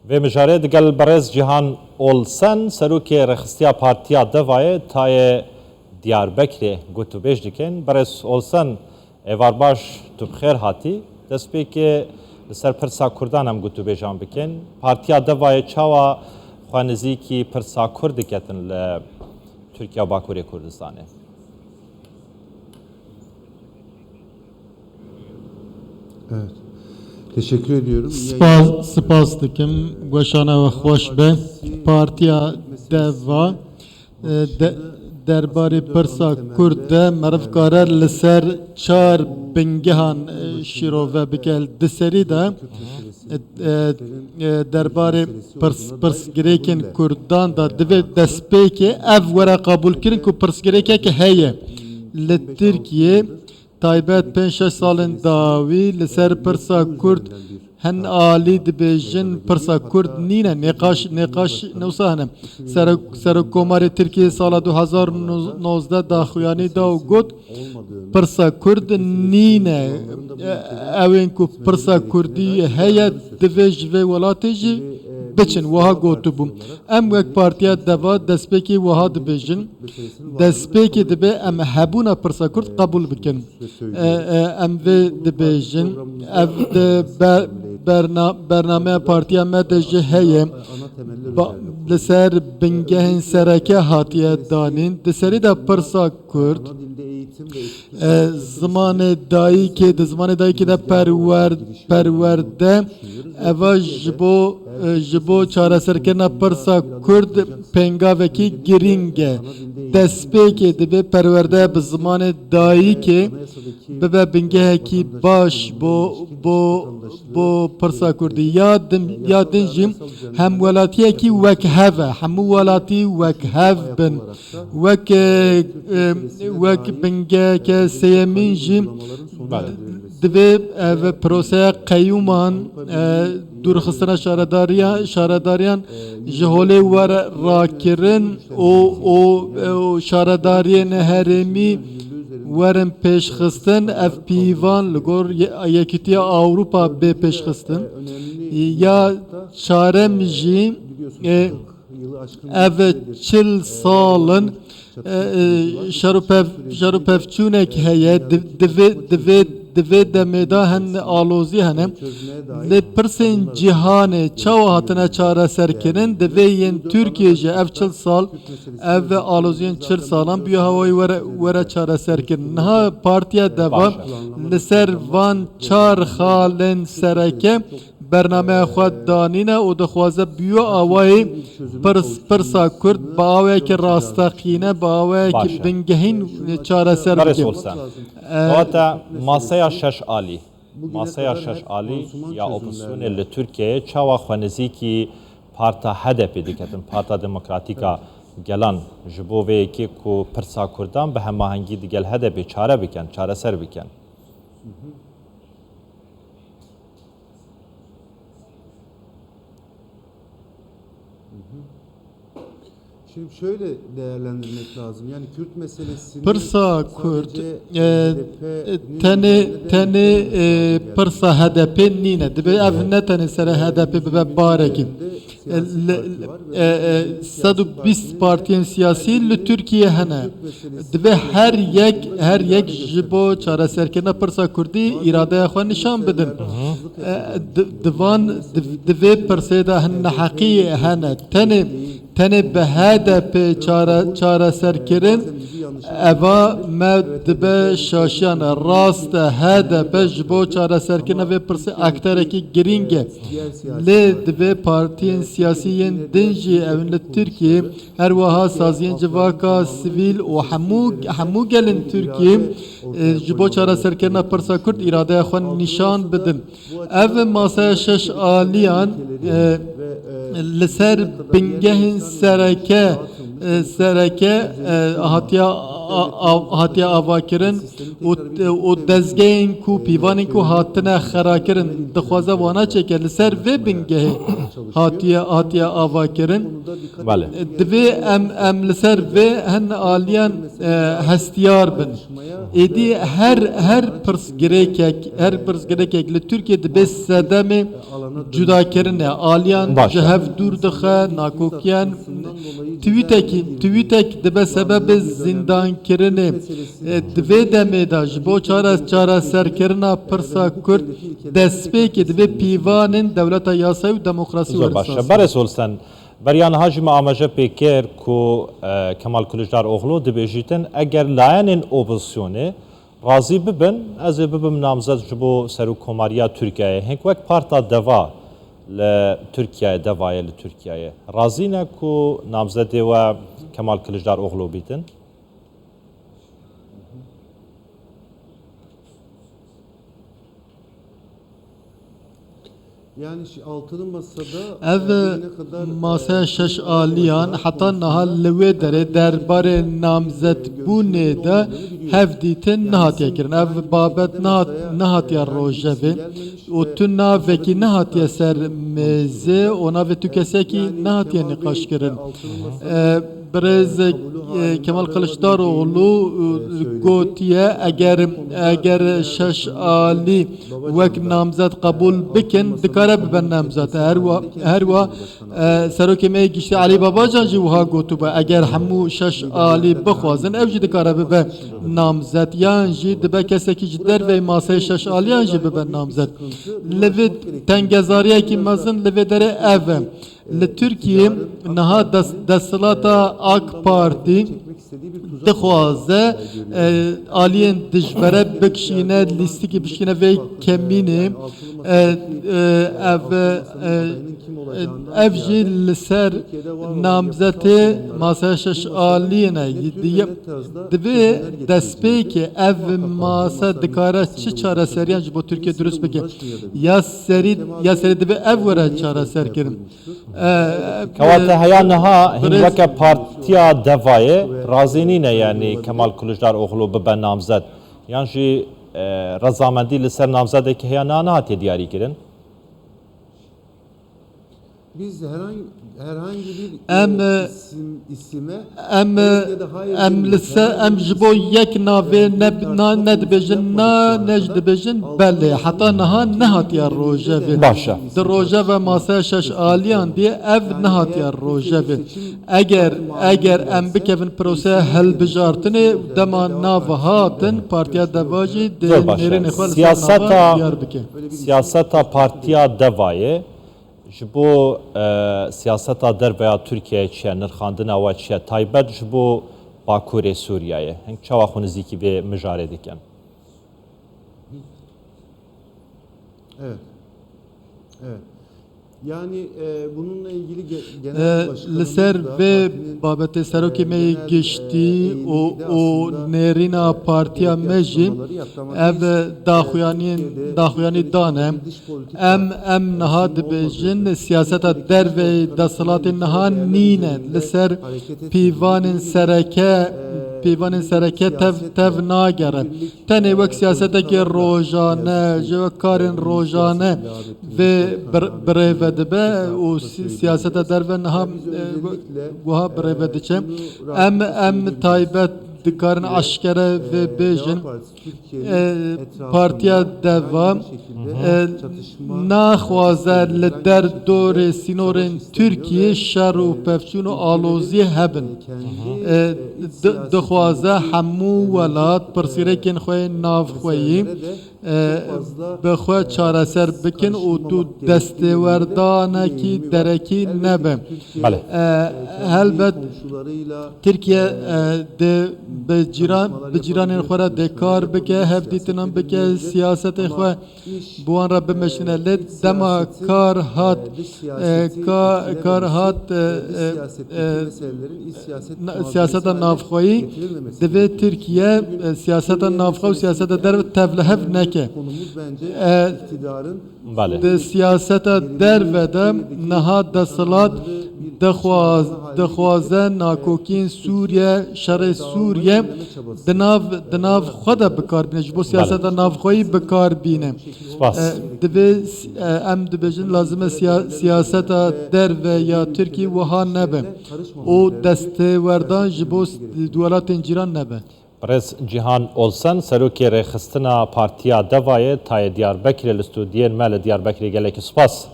و مجاره دگل برز جهان اولسن سروکی رخصتیا پارتیا دوای تای دیاربکر گوتو بیش دکن برز اولسن وارباش تو بخیر هاتی دست پی که سر پرسا کردان هم گوتو بیجان بکن پارتیا دوای چاوا خوانزی کی پرسا کرد کتن ل ترکیه و باکوری کردستانه. Evet. Teşekkür ediyorum. Spas dikim goşana ve hoş be partiya deva derbarê Pirsa Kurd de merivkarer li ser çar bingehan şîrove bike di serî de derbarê pirsgirêkên Kurdan da divê destpêkê ev were qabûlkirin ku pirsgirêkeke heye li Tirkiye taybet 5-6 salên dawî li ser Pirsa Kurd hen alî dibêjin Pirsa Kurd nîne nêqaş newsa hene Serokkomarê Tirkiye sala 2019 daxuyanî da û got Pirsa Kurd nîne evên ku Pirsa Kurdî heye divê ji vê welatê jî biçin wiha gotibû em wek partiya deva destpêkê wiha dibêjin destpêkê dibe em hebûna Pirsa Kurd qebûl bikin em vê dibêjin ev bernameya partiya me de jî heye li ser bingehên sereke hatiye danîn di serî de Pirsa Kurd zimanê dayîkê de perwerde eva ji bo çareserkirina Pirsa Kurd pengavekî girîng e destpêkê dibe perwerde bi zimanê dayîkê bibe bingehekî baş bo Pirsa Kurdî ya din jî hem welatiyekî wek hev e hemû welatî wek hev bin wek bingeheke sêyemîn jî divê ev proseya qeyûman dûrxistina şaredariyan ji holê were rakirin û şaredariyên herêmî werin pêşxistin ev pîvan li gor Yekîtiya Awropa bê pêşxistin ya çarem jî ev çil salin şerûpevçûnek heye divê demê da hen alozî hene lê pirsên cîhanê çawa hatine çareserkirin divê yên Tirkiye jî ev çil sal ev aloziyên çil salan bûye hewayê were çareserkirin niha partiya deva li ser van çar xalên sereke bernameya xwe danîne û dixwaze bûye awayê Pirsa Kurd bi awayekî rasteqîne bi awayekî bingehîn çareser bikin. Wata masaya şeş alî masaya şeş alî ya opozisyonê li Tirkiyeyê çawa xwenizîkî parta HDP diketin Parta Demokratîka Gelan ji bo vê yekê ku Pirsa Kurdan bi hemahengî digel HDP çare bikin çareser bikin. Şimdi şöyle değerlendirmek lazım. Yani Kürt meselesini Pirsa Kurd tenê Pirsa HDP nîne dibe ev ne tenê sere HDP bibe barekî 120 partiyên siyasî li Tirkiye hene dibe her yek ji bo çareserkirina Pirsa Kurdî îradeya xwe nîşan bidin divan divê pirsê de hin neheqî hene tenê bi HDP çareserkirin eva me dibe şaşiyan rast HDP ji bo çareserkirina vê pirsê akterekî girîng e lê divê partiyên siyasîyên din jî evin li Tirkiye her wiha saziyên civaka sivîl û hemû gelên Tirkiye ji bo çareserkirina Pirsa Kurd îradeya xwe nîşan bidin ev masaya şeş aliyan li ser bingehên sereke sereke hatiya avakirin o dezgehên ku pîvanên ku hatine xerakirin dixwaze wana çeke li ser vê bingehê hatiya avakirin Bale. divê em li ser vê hin aliyan hestiyar bin êdî her pirsgirêkek li Tirkiye dibe sedemê cudakirine aliyan ji hev dûr dixe nakokiyan tweetek dibe sebebê zindankirinê divê demê de ji bo çareserkirina pirsa Kurd destpêkê divê pîvanên dewleta yasayî û demokrasî Zor başa. Beres olsan beriyan hacim amaje pêker ku Kemal Kılıçdaroğlu dibêjîtin eger layenên opozisyonê razî bibin ez ê bibim namzet ji bo serokkomariya Tirkiyeyê hêk wek parta deva li Tirkiyeyê devayê li Tirkiyeyê razî ne ku namzedê we Kemal Kılıçdaroğlu bîtin? Yani altılı masada ev masaya şeş aliyan heta niha li wê derê derbarê namzetbûnê de hev dîtin nehatiye kirin ev babet nehatiye rojevê û tu navekî nehatiye ser mêzê û navê tu kesekî nehatiye nîqaş kirin Birêz Kemal Kılıçdaroğlu gotiye eger şeş alî wek namzet qebûl bikin dikare bibe namzet her wa serokê me giştî Alî Babacan jî wiha gotibe eger hemû şeş alî bixwazin ev jî dikare bibe namzet yan jî dibe kesekî ji dervê masayê şeş aliyan jî bibe namzet li vê tengezariyekî mezin li vê derê ev e li Tirkiye niha desthilata AK Parti dixwaze aliyên dijbere bikişîne lîstikî bişîne vê kemînê ev jî li ser namzetê masaya şeş aliyên e divê destpêkê ev masa dikare çi çareseriyan ji bo Tirkiye durust bike ya serî divê ev were çareserkirin Kewate heya niha hînveke partiya devayê razî nîne yani Kemal Kılıçdaroğlu bibe namzet yan jî rezamendî li ser namzedekî heya nehatiye diyarî kirin? Biz herhangi bir isime em ji bo yek navê ne dibêjin ne ji dibêjin belê heta niha nehatiye rojevê Başa. di rojeva masaya şeş aliyan diye ev nehatiye rojevê eger em bikevin proseya helbijartinê dema nav hatin partiya deva jî dê Zor başa. nêrînê xwe li ser nava diyar bike Siyaseta partiya devayê ji bo siyaseta derveya Tirkiyeyê çiye nirxandina we çiye taybet ji bo Bakurê Sûriyeyê heng çawa xwe nizîkî vê mijarê dikin? Evet. Yani bununla ilgili genel li ser vê babetê serokê me giştî û nêrîna partiya me jî ev daxuyanî dan e em niha dibêjin siyaseta dervê desthilatê niha nîne li ser pîvanên sereke tev nagere tenê wek siyasetekê rojane ji wek karên rojane vê birêve dibe û siyaseta derve niha wiha birêve diçe em taybet dikarin eşkere ve bêjin partiya deva naxwaze li derdorê sînorên Tirkiye şer û pevçûn û alozî hebin dixwaze hemû welat pirsgirêkên xwe navxweyî bi xwe çareser bikin û tu destêwerdanekî derekî nebe helbet Tirkiye bi cîranên xwe re dê kar bike hevdîtinan bike siyasetê xwe bi wan re bimeşîne lê dema kar hat siyaseta navxweyî divê Tirkiye siyaseta navxwe û siyaseta derve tevlihev neke di siyaseta derve de niha desthilat دخوازن ناکوکین سوریه شر سوریه دناv خود بکار بینه جبو سیاست نافخویی بکار بینه Spas. دبی ام دبیجن لازمه سیاست در و یا ترکی وها نبه او دست وردان جبو دولات جیران نبه برز جیهان اولسن سروکی رخستنا پارتیا دوایه تای دیاربکر لستودیین مال دیاربکر گلک سپاس